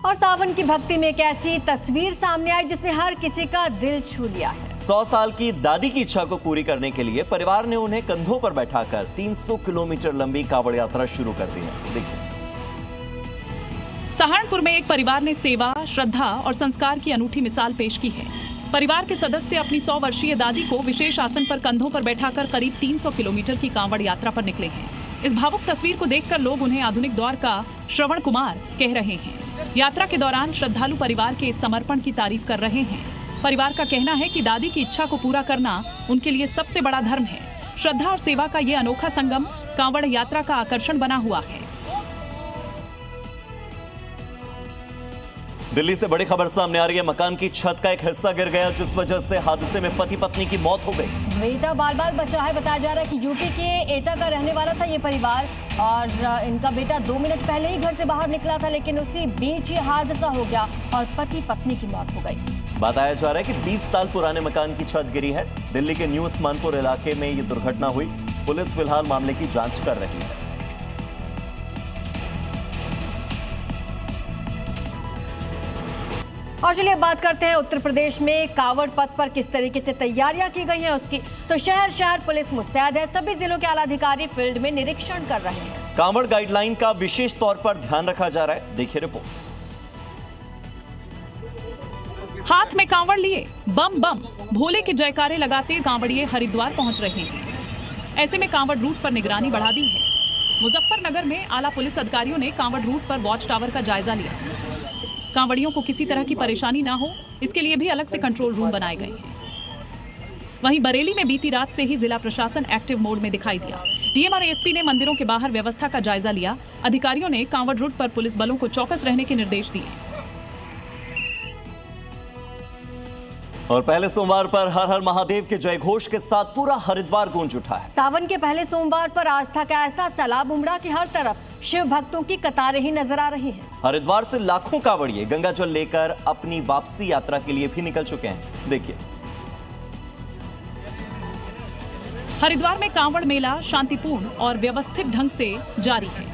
और सावन की भक्ति में एक ऐसी तस्वीर सामने आई जिसने हर किसी का दिल छू लिया है। 100 साल की दादी की इच्छा को पूरी करने के लिए परिवार ने उन्हें कंधों पर बैठाकर 300 किलोमीटर लंबी कांवड़ यात्रा शुरू कर दी है। देखिए। सहारनपुर में एक परिवार ने सेवा, श्रद्धा और संस्कार की अनूठी मिसाल पेश की है। परिवार के सदस्य अपनी 100 वर्षीय दादी को विशेष आसन पर कंधों पर बैठाकर करीब 300 किलोमीटर की कांवड़ यात्रा पर निकले हैं। इस भावुक तस्वीर को देखकर लोग उन्हें आधुनिक दौर का श्रवण कुमार कह रहे हैं। यात्रा के दौरान श्रद्धालु परिवार के इस समर्पण की तारीफ कर रहे हैं। परिवार का कहना है कि दादी की इच्छा को पूरा करना उनके लिए सबसे बड़ा धर्म है। श्रद्धा और सेवा का ये अनोखा संगम कांवड़ यात्रा का आकर्षण बना हुआ है। दिल्ली से बड़ी खबर सामने आ रही है। मकान की छत का एक हिस्सा गिर गया जिस वजह से हादसे में पति पत्नी की मौत हो गई। बेटा बाल बाल बचा है। बताया जा रहा है कि यूपी के एटा का रहने वाला था ये परिवार और इनका बेटा 2 मिनट पहले ही घर से बाहर निकला था, लेकिन उसी बीच ये हादसा हो गया और पति पत्नी की मौत हो गई। बताया जा रहा है कि 20 साल पुराने मकान की छत गिरी है। दिल्ली के न्यू उस्मानपुर इलाके में ये दुर्घटना हुई। पुलिस फिलहाल मामले की जांच कर रही है। और चलिए बात करते हैं उत्तर प्रदेश में कांवड़ पथ पर किस तरीके से तैयारियां की गई हैं उसकी। तो शहर शहर पुलिस मुस्तैद है। सभी जिलों के आलाधिकारी फील्ड में निरीक्षण कर रहे हैं। कांवड़ गाइडलाइन का विशेष तौर पर ध्यान रखा जा रहा है। देखिए रिपोर्ट। हाथ में कांवड़ लिए बम बम भोले के जयकारे लगाते कांवड़िए हरिद्वार पहुंच रहे हैं। ऐसे में कांवड़ रूट पर निगरानी बढ़ा दी है। मुजफ्फरनगर में आला पुलिस अधिकारियों ने कांवड़ रूट पर वॉच टावर का जायजा लिया। कांवड़ियों को किसी तरह की परेशानी ना हो, इसके लिए भी अलग से कंट्रोल रूम बनाए गए हैं। वहीं बरेली में बीती रात से ही जिला प्रशासन एक्टिव मोड में दिखाई दिया। डीएम और एसपी ने मंदिरों के बाहर व्यवस्था का जायजा लिया। अधिकारियों ने कांवड़ रूट पर पुलिस बलों को चौकस रहने के निर्देश दिए। और पहले सोमवार पर हर हर महादेव के जयघोष के साथ पूरा हरिद्वार गूंज उठा है। सावन के पहले सोमवार पर आस्था का ऐसा सैलाब उमड़ा कि हर तरफ शिव भक्तों की कतारें ही नजर आ रही हैं। हरिद्वार से लाखों कांवड़िए गंगा जल लेकर अपनी वापसी यात्रा के लिए भी निकल चुके हैं। देखिए। हरिद्वार में कांवड़ मेला शांतिपूर्ण और व्यवस्थित ढंग से जारी है।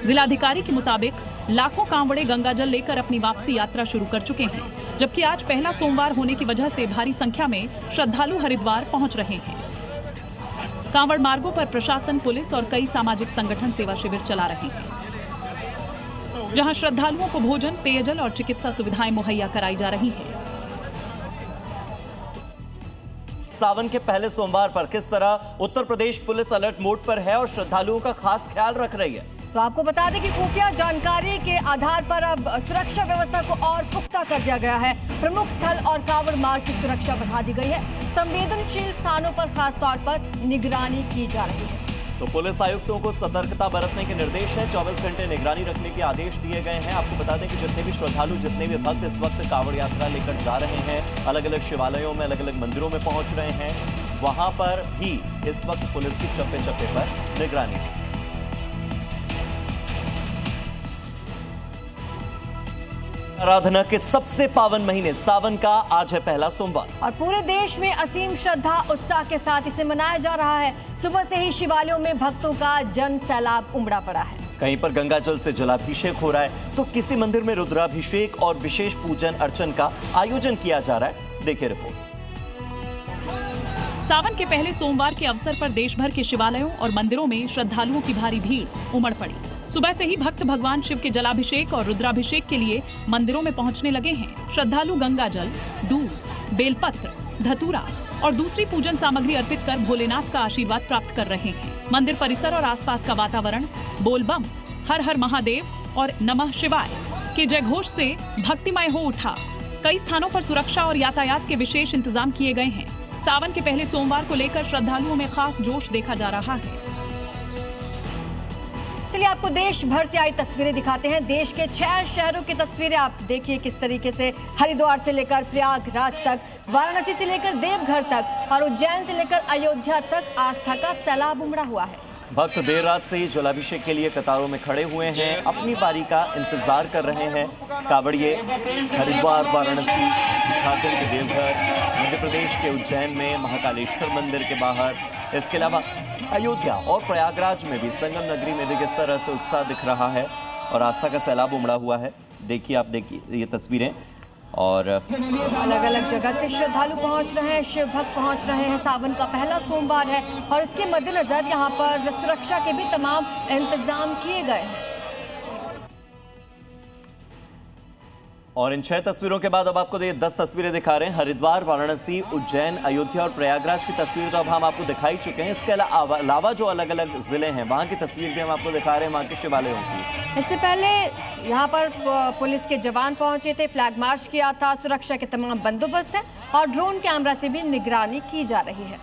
जिलाधिकारी के मुताबिक लाखों कांवड़े गंगा जल लेकर अपनी वापसी यात्रा शुरू कर चुके हैं, जबकि आज पहला सोमवार होने की वजह से भारी संख्या में श्रद्धालु हरिद्वार पहुंच रहे हैं। कांवड़ मार्गों पर प्रशासन, पुलिस और कई सामाजिक संगठन सेवा शिविर चला रहे हैं, जहां श्रद्धालुओं को भोजन, पेयजल और चिकित्सा सुविधाएं मुहैया कराई जा रही हैं। सावन के पहले सोमवार पर किस तरह Uttar Pradesh police alert mode पर है और श्रद्धालुओं का खास ख्याल रख रही है। तो आपको बता दें कि खुफिया जानकारी के आधार पर अब सुरक्षा व्यवस्था को और पुख्ता कर दिया गया है। प्रमुख स्थल और कांवड़ मार्ग की सुरक्षा बढ़ा दी गई है। संवेदनशील स्थानों पर खास तौर पर निगरानी की जा रही है। तो पुलिस आयुक्तों को सतर्कता बरतने के निर्देश हैं। 24 घंटे निगरानी रखने के आदेश दिए गए हैं। आपको बता दें कि जितने भी श्रद्धालु, जितने भी भक्त इस वक्त कांवड़ यात्रा लेकर जा रहे हैं, अलग अलग शिवालयों में, अलग अलग मंदिरों में पहुंच रहे हैं, वहां पर भी इस वक्त पुलिस की चप्पे चप्पे पर निगरानी है। आराधना के सबसे पावन महीने सावन का आज है पहला सोमवार और पूरे देश में असीम श्रद्धा उत्साह के साथ इसे मनाया जा रहा है। सुबह से ही शिवालयों में भक्तों का जन सैलाब उमड़ा पड़ा है। कहीं पर गंगा जल से जलाभिषेक हो रहा है तो किसी मंदिर में रुद्राभिषेक और विशेष पूजन अर्चन का आयोजन किया जा रहा है। देखिए रिपोर्ट। सावन के पहले सोमवार के अवसर पर देश भर के शिवालयों और मंदिरों में श्रद्धालुओं की भारी भीड़ उमड़ पड़ी। सुबह से ही भक्त भगवान शिव के जलाभिषेक और रुद्राभिषेक के लिए मंदिरों में पहुंचने लगे हैं। श्रद्धालु गंगा जल, दूध, बेलपत्र, धतूरा और दूसरी पूजन सामग्री अर्पित कर भोलेनाथ का आशीर्वाद प्राप्त कर रहे हैं। मंदिर परिसर और आसपास का वातावरण बोलबम, हर हर महादेव और नमः शिवाय के जयघोष से भक्तिमय हो उठा। कई स्थानों पर सुरक्षा और यातायात के विशेष इंतजाम किए गए हैं। सावन के पहले सोमवार को लेकर श्रद्धालुओं में खास जोश देखा जा रहा है। चलिए आपको देश भर से आई तस्वीरें दिखाते हैं। देश के 6 शहरों की तस्वीरें आप देखिए किस तरीके से हरिद्वार से लेकर प्रयागराज तक, वाराणसी से लेकर देवघर तक और उज्जैन से लेकर अयोध्या तक आस्था का सैलाब उमड़ा हुआ है। भक्त देर रात से ही जलाभिषेक के लिए कतारों में खड़े हुए हैं, अपनी बारी का इंतजार कर रहे हैं। कांवड़िए हरिद्वार, वाराणसी, झारखंड के देवघर, मध्य प्रदेश के उज्जैन में महाकालेश्वर मंदिर के बाहर, इसके अलावा अयोध्या और प्रयागराज में भी संगम नगरी में भी किस तरह से उत्साह दिख रहा है और आस्था का सैलाब उमड़ा हुआ है। देखिए आप देखिए ये तस्वीरें और अलग अलग जगह से श्रद्धालु पहुंच रहे हैं, शिव भक्त पहुंच रहे हैं। सावन का पहला सोमवार है और इसके मद्देनजर यहां पर सुरक्षा के भी तमाम इंतजाम किए गए हैं। और इन 6 तस्वीरों के बाद अब आपको ये 10 तस्वीरें दिखा रहे हैं। हरिद्वार, वाराणसी, उज्जैन, अयोध्या और प्रयागराज की तस्वीर तो अब हम आपको दिखाई चुके हैं। इसके अलावा जो अलग अलग जिले हैं वहां की तस्वीर भी हम आपको दिखा रहे हैं वहां के शिवालयों की। इससे पहले यहाँ पर पुलिस के जवान पहुंचे थे, फ्लैग मार्च किया था, सुरक्षा के तमाम बंदोबस्त है और ड्रोन कैमरा से भी निगरानी की जा रही है।